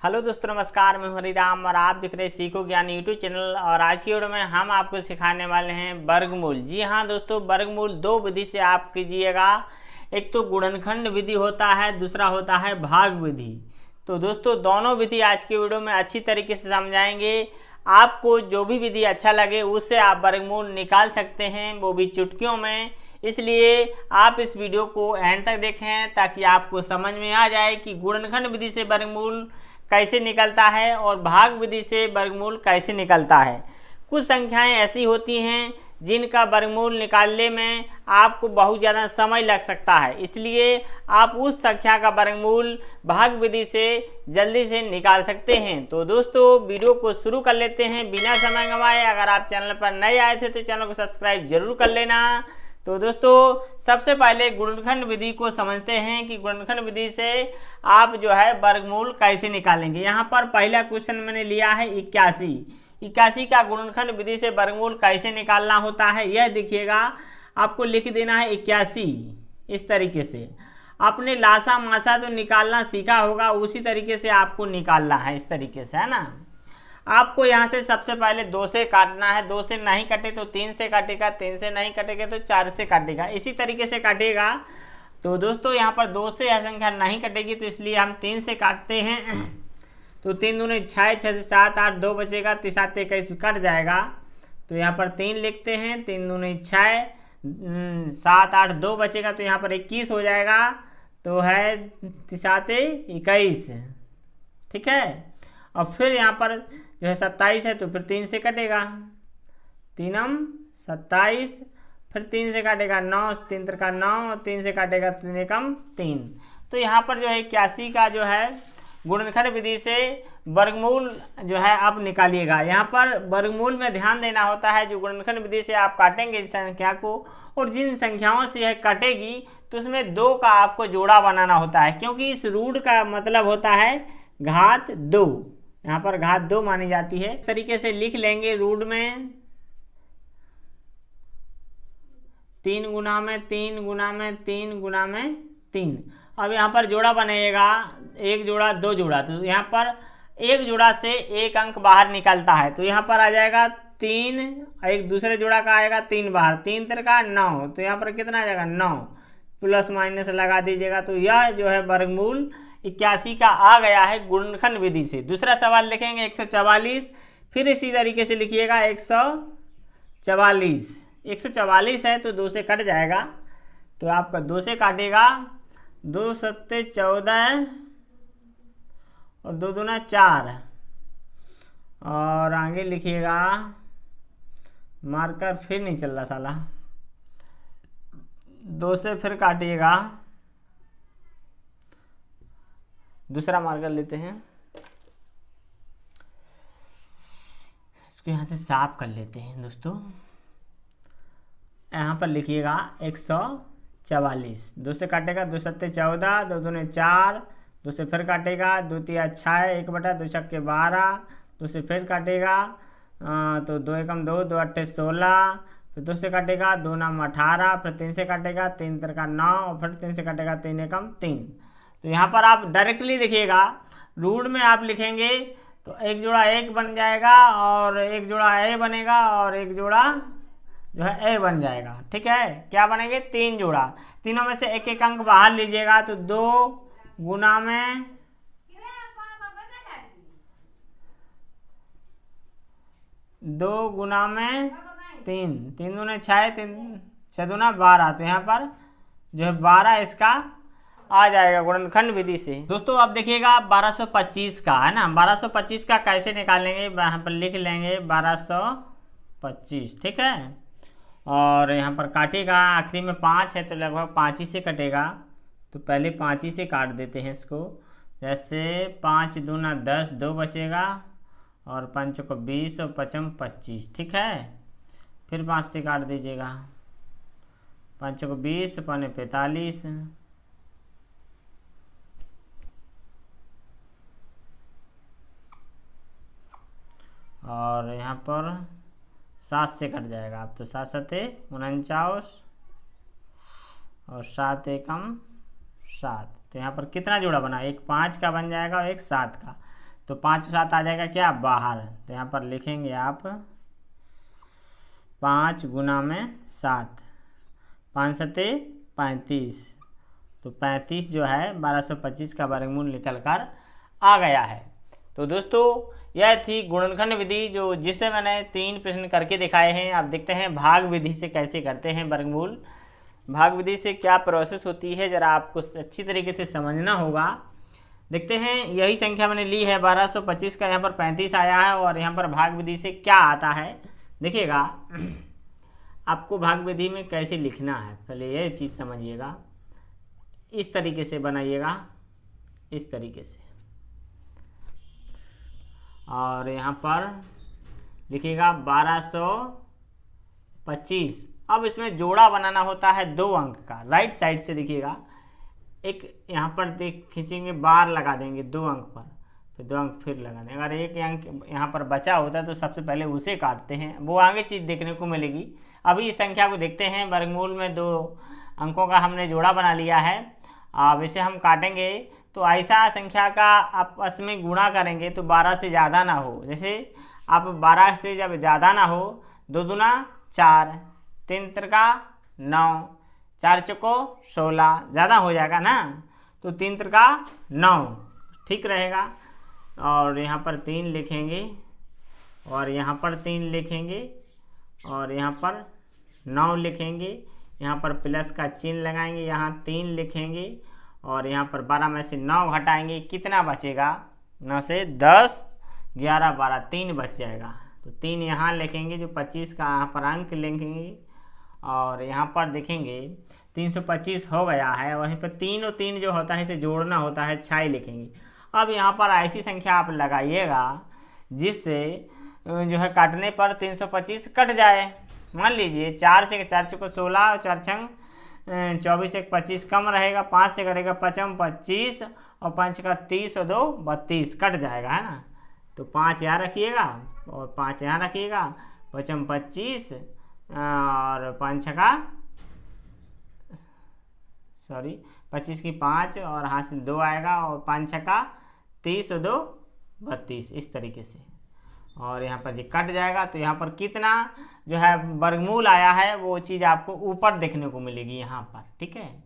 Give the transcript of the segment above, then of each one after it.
Hello दोस्तों, नमस्कार। मैं हरिराम और आप दिख रहे सीखो ज्ञान यूट्यूब चैनल। और आज की वीडियो में हम आपको सिखाने वाले हैं वर्गमूल। जी हाँ दोस्तों, वर्गमूल दो विधि से आप कीजिएगा। एक तो गुणनखंड विधि होता है, दूसरा होता है भाग विधि। तो दोस्तों दोनों विधि आज की वीडियो में अच्छी तरीके से समझाएंगे। आपको जो भी विधि अच्छा लगे उससे आप वर्गमूल निकाल सकते हैं, वो भी चुटकियों में। इसलिए आप इस वीडियो को एंड तक देखें ताकि आपको समझ में आ जाए कि गुणनखंड विधि से वर्गमूल कैसे निकलता है और भाग विधि से वर्गमूल कैसे निकलता है। कुछ संख्याएं ऐसी होती हैं जिनका वर्गमूल निकालने में आपको बहुत ज़्यादा समय लग सकता है, इसलिए आप उस संख्या का वर्गमूल भाग विधि से जल्दी से निकाल सकते हैं। तो दोस्तों वीडियो को शुरू कर लेते हैं बिना समय गंवाए। अगर आप चैनल पर नए आए थे तो चैनल को सब्सक्राइब जरूर कर लेना। तो दोस्तों सबसे पहले गुणनखंड विधि को समझते हैं कि गुणनखंड विधि से आप जो है वर्गमूल कैसे निकालेंगे। यहाँ पर पहला क्वेश्चन मैंने लिया है 81 का गुणनखंड विधि से वर्गमूल कैसे निकालना होता है यह देखिएगा। आपको लिख देना है 81 इस तरीके से। आपने लासा मासा तो निकालना सीखा होगा, उसी तरीके से आपको निकालना है इस तरीके से, है ना। आपको यहाँ से सबसे पहले 2 से काटना है। 2 से नहीं कटे तो 3 से काटेगा, 3 से नहीं कटेगा तो 4 से काटेगा, इसी तरीके से काटेगा। तो दोस्तों यहाँ पर 2 से यह संख्या नहीं कटेगी तो इसलिए हम 3 से काटते हैं। तो 3 दूने 6, 6 से 7, 8, 2 बचेगा, 3 7 21 कट जाएगा। तो यहाँ पर 3 लिखते हैं। 3 दूने 6, 7 8 2 बचेगा तो यहाँ पर 21 हो जाएगा। तो है 3 7 21, ठीक है। और फिर यहाँ पर जो है 27 है तो फिर 3 से कटेगा, 3 27, फिर 3 से काटेगा 9, 3 3 9, 3 से काटेगा 3 1 3। तो यहाँ पर जो है 81 का जो है गुणनखंड विधि से वर्गमूल जो है आप निकालिएगा। यहाँ पर वर्गमूल में ध्यान देना होता है। जो गुणनखंड विधि से आप काटेंगे इस संख्या को, और जिन संख्याओं से यह कटेगी तो उसमें 2 का आपको जोड़ा बनाना होता है, क्योंकि इस रूट का मतलब होता है घात 2। यहाँ पर घात 2 मानी जाती है। इस तरीके से लिख लेंगे रूट में 3 गुना में 3 गुना में 3 गुना में 3। अब यहाँ पर जोड़ा बनेगा 1 जोड़ा 2 जोड़ा। तो यहाँ पर 1 जोड़ा से 1 अंक बाहर निकलता है, तो यहाँ पर आ जाएगा 3। एक दूसरे जोड़ा का आएगा 3 बाहर, 3 3 9। तो यहाँ पर कितना आ जाएगा 9, प्लस माइनस लगा दीजिएगा। तो यह जो है वर्गमूल 81 का आ गया है गुणनखंड विधि से। दूसरा सवाल लिखेंगे 144। फिर इसी तरीके से लिखिएगा 144। 144 है तो 2 से कट जाएगा, तो आपका 2 से काटेगा। 2 7 14 और 2 दूना 4। और आगे लिखिएगा, मार्कर फिर नहीं चल रहा साला। 2 से फिर काटिएगा, दूसरा मार्कर लेते हैं, इसको यहाँ से साफ कर लेते हैं दोस्तों। यहाँ पर लिखिएगा 144। 2 से काटेगा, 2 7 14, 2 दूने 4, 2 से फिर काटेगा, 2 3 6, 1 बटा 2 छक्के 12, 2 से फिर काटेगा। तो 2 1 2, 2 8 16, फिर 2 से काटेगा, 2 9 18, फिर 3 से काटेगा, 3 3 9, और फिर 3 से काटेगा 3 1 3। तो यहाँ पर आप डायरेक्टली देखिएगा, रूट में आप लिखेंगे तो 1 जोड़ा 1 बन जाएगा, और 1 जोड़ा ए बनेगा, और 1 जोड़ा जो है ए बन जाएगा, ठीक है। क्या बनेंगे 3 जोड़ा। तीनों में से 1 1 अंक बाहर लीजिएगा, तो 2 गुना में 2 गुना में 3, 3 दूने 6, 3 6 दूना 12। तो यहाँ पर जो है 12 इसका आ जाएगा गुणनखंड विधि से। दोस्तों अब देखिएगा 1225 का, है ना। 1225 का कैसे निकालेंगे, यहाँ पर लिख लेंगे 1225, ठीक है। और यहाँ पर काटेगा, आखिरी में 5 है तो लगभग 5 ही से कटेगा। तो पहले 5 ही से काट देते हैं इसको। जैसे 5 दूना 10, 2 बचेगा, और 5 को 20 और 5 25, ठीक है। फिर 5 से काट दीजिएगा, 5 को 20, 5 45, और यहाँ पर 7 से कट जाएगा। अब तो 7 7 49, और 7 1 7। तो यहाँ पर कितना जोड़ा बना, एक 5 का बन जाएगा और एक 7 का। तो 5 और 7 आ जाएगा क्या बाहर। तो यहाँ पर लिखेंगे आप 5 गुना में 7, 5 सते 35, तो 35 जो है 1225 का वर्गमूल निकल कर आ गया है। तो दोस्तों यह थी गुणनखंड विधि जिसे मैंने 3 प्रश्न करके दिखाए हैं। आप देखते हैं भाग विधि से कैसे करते हैं वर्गमूल। भाग विधि से क्या प्रोसेस होती है ज़रा आपको अच्छी तरीके से समझना होगा। देखते हैं, यही संख्या मैंने ली है 1225 का, यहाँ पर 35 आया है और यहाँ पर भाग विधि से क्या आता है देखिएगा। आपको भाग विधि में कैसे लिखना है पहले यह चीज़ समझिएगा। इस तरीके से बनाइएगा, इस तरीके से, और यहाँ पर लिखिएगा 1225। अब इसमें जोड़ा बनाना होता है 2 अंक का। राइट साइड से देखिएगा, एक यहाँ पर देख खींचेंगे, बार लगा देंगे 2 अंक पर, फिर 2 अंक फिर लगा देंगे। अगर एक अंक यहाँ पर बचा होता है तो सबसे पहले उसे काटते हैं, वो आगे चीज़ देखने को मिलेगी। अभी इस संख्या को देखते हैं। वर्गमूल में 2 अंकों का हमने जोड़ा बना लिया है। अब इसे हम काटेंगे तो ऐसा संख्या का आपस में गुणा करेंगे तो 12 से ज़्यादा ना हो। जैसे आप 12 से जब ज़्यादा ना हो, 2 दूना 4, 3 त्रिका 9, 4 चौको 16, ज़्यादा हो जाएगा ना, तो 3 त्रिका 9 ठीक रहेगा। और यहाँ पर 3 लिखेंगे और यहाँ पर 3 लिखेंगे और यहाँ पर 9 लिखेंगे। यहाँ पर प्लस का चिन्ह लगाएंगे, यहाँ 3 लिखेंगे और यहाँ पर 12 में से 9 घटाएंगे, कितना बचेगा, 9 से 10, 11, 12, 3 बच जाएगा। तो 3 यहाँ लिखेंगे, जो 25 का यहाँ पर अंक लिखेंगे और यहाँ पर देखेंगे 325 हो गया है। वहीं पर 3 और 3 जो होता है इसे जोड़ना होता है, 6 लिखेंगे। अब यहाँ पर ऐसी संख्या आप लगाइएगा जिससे जो है काटने पर 325 कट जाए। मान लीजिए 4 से 4 चौको 16 और 4 छंग 24, 1 25 कम रहेगा, 5 से कटेगा 5 25 और 5 का 30 और 2 32 कट जाएगा, है ना। तो 5 यहाँ रखिएगा और 5 यहाँ रखिएगा, 5 25 और 5 का 25 की 5 और हासिल 2 आएगा और 5 का 30 और 2 32 इस तरीके से। और यहाँ पर ये कट जाएगा तो यहाँ पर कितना जो है वर्गमूल आया है वो चीज़ आपको ऊपर देखने को मिलेगी यहाँ पर, ठीक है।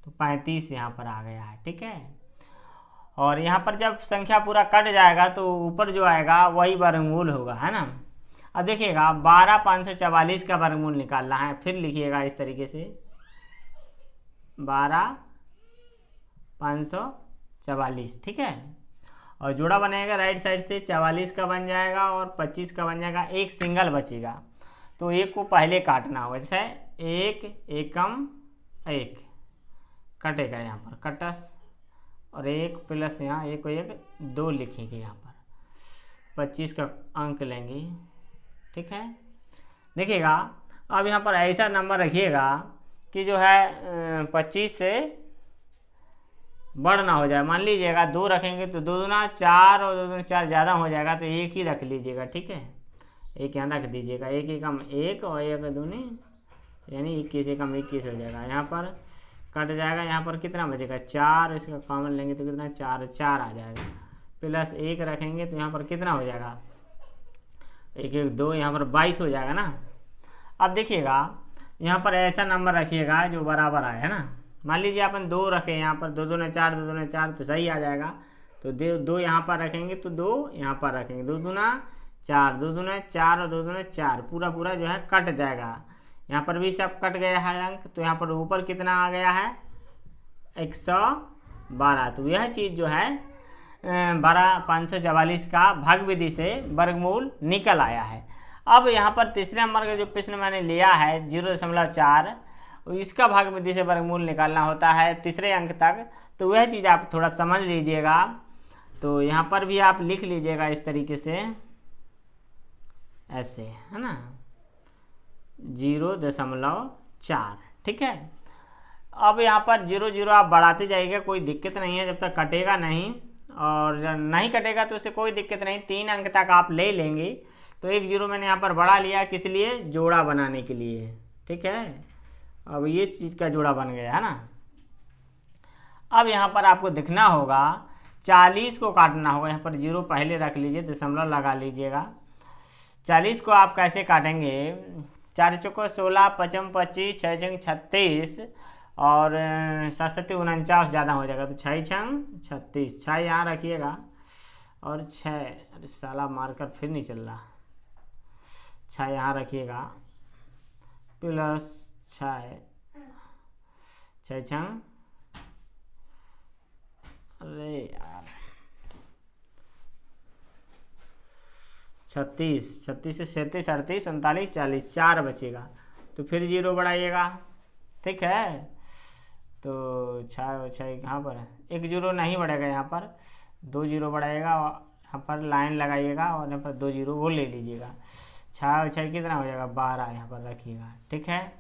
तो 35 यहाँ पर आ गया है, ठीक है। और यहाँ पर जब संख्या पूरा कट जाएगा तो ऊपर जो आएगा वही वर्गमूल होगा, है ना। अब देखिएगा 12,544 का वर्गमूल निकालना है। फिर लिखिएगा इस तरीके से 12,544, ठीक है। और जोड़ा बनेगा राइट साइड से, 44 का बन जाएगा और 25 का बन जाएगा, एक सिंगल बचेगा। तो एक को पहले काटना होगा, जैसे 1 एकम 1 कटेगा, यहाँ पर कटस और 1 प्लस यहाँ 1 को 1 2 लिखेंगे, यहाँ पर 25 का अंक लेंगे, ठीक है। देखिएगा अब यहाँ पर ऐसा नंबर रखिएगा कि जो है 25 से बढ़ ना हो जाए। मान लीजिएगा 2 रखेंगे तो 2 दूना 4 और 2 दूना 4 ज़्यादा हो जाएगा, तो 1 ही रख लीजिएगा, ठीक है। 1 यहाँ रख दीजिएगा, 1 एकम 1 और 1 दूनी यानी 21 एकम 21 हो जाएगा। यहाँ पर कट जाएगा, यहाँ पर कितना बचेगा 4, इसका कॉमन लेंगे तो कितना 4 4 आ जाएगा, प्लस 1 रखेंगे तो यहाँ पर कितना हो जाएगा 1 1 2, यहाँ पर 22 हो जाएगा ना। अब देखिएगा यहाँ पर ऐसा नंबर रखिएगा जो बराबर आए, है ना। मान लीजिए अपन 2 रखें, यहाँ पर 2 दूना 4 2 दूना 4 तो सही आ जाएगा। तो 2 यहाँ पर रखेंगे तो 2 यहाँ पर रखेंगे, 2 दूना 4 2 दूना 4 और 2 दूना 4 पूरा पूरा जो है कट जाएगा। यहाँ पर भी सब कट गया है अंक, तो यहाँ पर ऊपर कितना आ गया है 112। तो यह चीज़ जो है 12,544 का भाग विधि से वर्गमूल निकल आया है। अब यहाँ पर तीसरे नंबर का जो प्रश्न मैंने लिया है 0.4, इसका भाग विधि से वर्गमूल निकालना होता है तीसरे अंक तक। तो वह चीज़ आप थोड़ा समझ लीजिएगा। तो यहाँ पर भी आप लिख लीजिएगा इस तरीके से, ऐसे, है ना, 0.4, ठीक है। अब यहाँ पर 0 0 आप बढ़ाते जाइएगा, कोई दिक्कत नहीं है जब तक कटेगा नहीं, और जब नहीं कटेगा तो उससे कोई दिक्कत नहीं, 3 अंक तक आप ले लेंगे। तो 1 0 मैंने यहाँ पर बढ़ा लिया, किस लिए, जोड़ा बनाने के लिए, ठीक है। अब ये चीज़ का जोड़ा बन गया, है ना। अब यहाँ पर आपको दिखना होगा 40 को काटना होगा। यहाँ पर 0 पहले रख लीजिए, दशमलव लगा लीजिएगा। 40 को आप कैसे काटेंगे? 4 चौको 16, 5 25, 6 छंग 36 और 7 49 ज़्यादा हो जाएगा, तो 6 छंग 36। 6 यहाँ रखिएगा और 6, अरे साला मार्कर फिर नहीं चल रहा, 6 यहाँ रखिएगा प्लस 6 छंग, अरे यार 36, 36 से 37, 38, 39, 40, 4 बचेगा। तो फिर 0 बढ़ाइएगा, ठीक है। तो 6 यहाँ पर 1 0 नहीं बढ़ेगा, यहाँ पर 2 0 बढ़ाइएगा, यहाँ पर लाइन लगाइएगा और यहाँ पर 2 0 वो ले लीजिएगा। 6 कितना हो जाएगा? 12 यहाँ पर रखिएगा, ठीक है।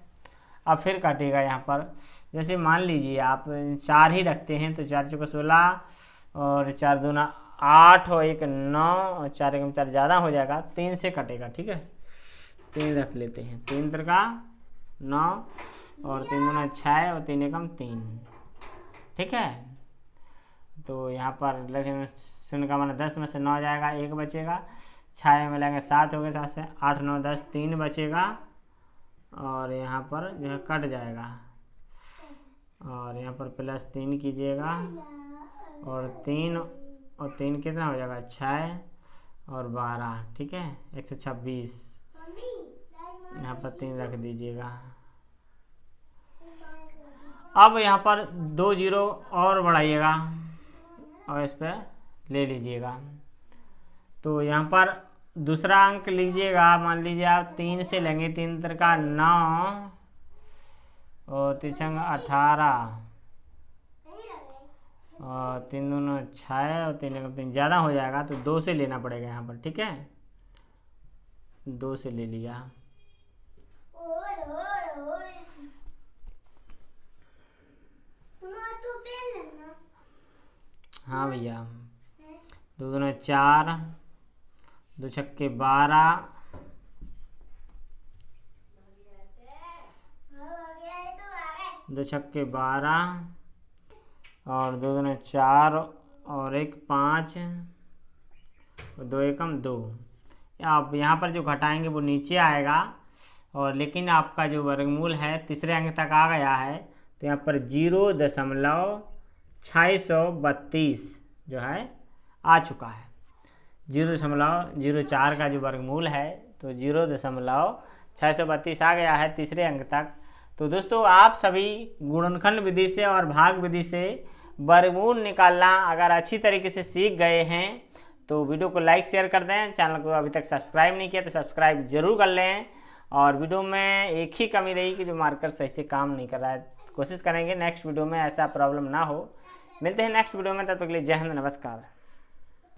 अब फिर काटिएगा यहाँ पर, जैसे मान लीजिए आप 4 ही रखते हैं तो 4 चौको 16 और 4 दूना 8 और 1 9 और 4 एकम 4 ज़्यादा हो जाएगा, 3 से कटेगा, ठीक है। 3 रख लेते हैं, 3 त्रिका 9 और 3 दूना 6 और 3 एकम 3, ठीक है। तो यहाँ पर लेकिन 0 का मान 10 में से 9 जाएगा, 1 बचेगा। 6 में मिलाएंगे 7 हो गए, 7 से 8 9 10, 3 बचेगा और यहाँ पर जो है कट जाएगा और यहाँ पर प्लस 3 कीजिएगा और 3 कितना हो जाएगा? 6 और 12, ठीक है, 126। यहाँ पर 3 रख दीजिएगा। अब यहाँ पर 2 0 और बढ़ाइएगा और इस पर ले लीजिएगा। तो यहाँ पर दूसरा अंक लीजिएगा, मान लीजिए आप 3 से लेंगे, 3 त्रिका 9 और 3 छंग 18 और 3 दूना 6 और 3 एकम 3 ज़्यादा हो जाएगा, तो 2 से लेना पड़ेगा यहाँ पर, ठीक है। 2 से ले लिया। हाँ भैया, 2 दूना 4, 2 छक्के 12 2 छक्के 12 और 2 दूना 4 और 1 5 और 2 एकम 2। आप यहाँ पर जो घटाएंगे वो नीचे आएगा और लेकिन आपका जो वर्गमूल है तीसरे अंक तक आ गया है, तो यहाँ पर 0.632 जो है आ चुका है। 0.04 का जो वर्गमूल है तो 0.632 आ गया है तीसरे अंक तक। तो दोस्तों आप सभी गुणनखंड विधि से और भाग विधि से वर्गमूल निकालना अगर अच्छी तरीके से सीख गए हैं तो वीडियो को लाइक शेयर कर दें। चैनल को अभी तक सब्सक्राइब नहीं किया तो सब्सक्राइब जरूर कर लें। और वीडियो में एक ही कमी रही कि जो मार्कर सही से काम नहीं कर रहा है, कोशिश करेंगे नेक्स्ट वीडियो में ऐसा प्रॉब्लम ना हो। मिलते हैं नेक्स्ट वीडियो में, तब तक के लिए जय हिंद, नमस्कार।